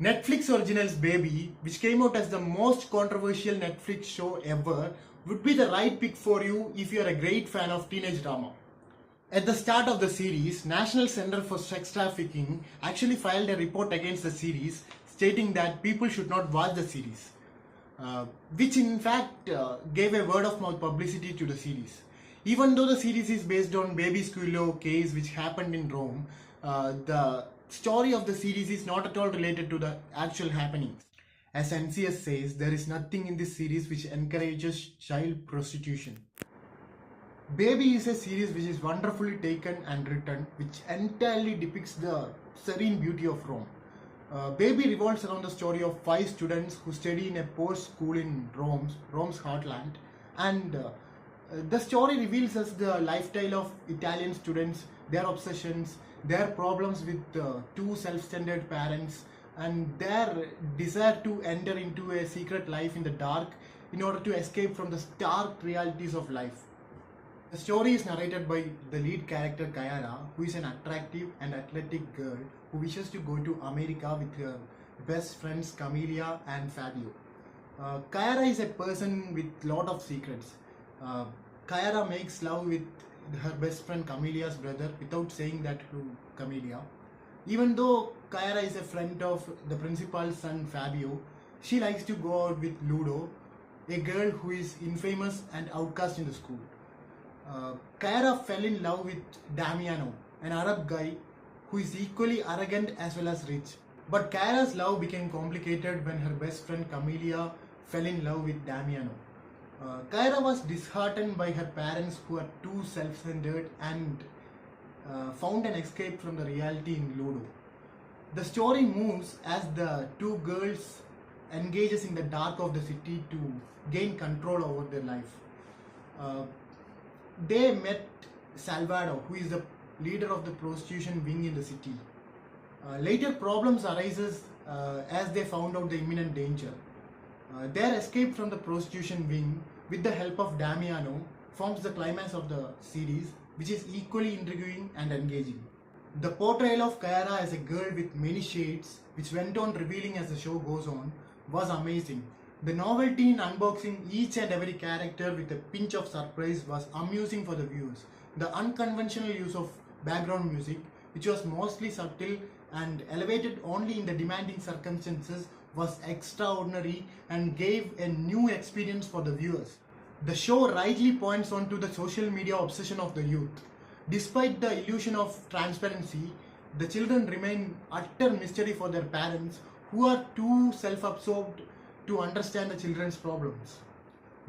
Netflix original's Baby, which came out as the most controversial Netflix show ever, would be the right pick for you if you are a great fan of teenage drama. At the start of the series, National Center for Sex Trafficking actually filed a report against the series stating that people should not watch the series, which in fact gave a word of mouth publicity to the series. Even though the series is based on Baby Squillo case which happened in Rome, the story of the series is not at all related to the actual happenings. As NCS says, there is nothing in this series which encourages child prostitution. Baby is a series which is wonderfully taken and written, which entirely depicts the serene beauty of Rome. Baby revolves around the story of 5 students who study in a post school in Rome's heartland, and the story reveals us the lifestyle of Italian students, their obsessions, their problems with two self-centered parents, and their desire to enter into a secret life in the dark in order to escape from the stark realities of life. The story is narrated by the lead character Kayara, who is an attractive and athletic girl who wishes to go to America with her best friends Camelia and Fabio. Kayara is a person with lot of secrets. Kayara makes love with her best friend Camelia's brother without saying that to Camelia. Even though Kayara is a friend of the principal's son Fabio, she likes to go out with Ludo, a girl who is infamous and outcast in the school. Kayara fell in love with Damiano, an Arab guy who is equally arrogant as well as rich. But Kayara's love became complicated when her best friend Camelia fell in love with Damiano. Kayara was disheartened by her parents who are too self-centered and found an escape from the reality in Ludo. The story moves as the two girls engages in the dark of the city to gain control over their life. They met Salvador, who is the leader of the prostitution wing in the city. Later problems arises as they found out the imminent danger. Their escape from the prostitution wing with the help of Damiano forms the climax of the series, which is equally intriguing and engaging. The portrayal of Kayara as a girl with many shades, which went on revealing as the show goes on, was amazing. The novelty in unboxing each and every character with a pinch of surprise was amusing for the viewers. The unconventional use of background music, which was mostly subtle and elevated only in the demanding circumstances, was extraordinary and gave a new experience for the viewers. The show rightly points on to the social media obsession of the youth. Despite the illusion of transparency, the children remain utter mystery for their parents, who are too self-absorbed to understand the children's problems.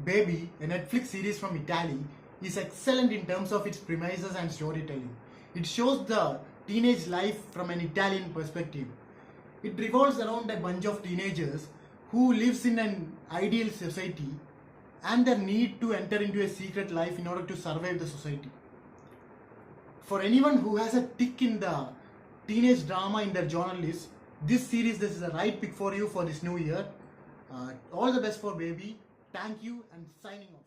Baby, a Netflix series from Italy, is excellent in terms of its premises and storytelling. It shows the teenage life from an Italian perspective. It revolves around a bunch of teenagers who lives in an ideal society and their need to enter into a secret life in order to survive the society. For anyone who has a tick in the teenage drama in their genre list, this is the right pick for you for this new year. All the best for Baby. Thank you and signing off.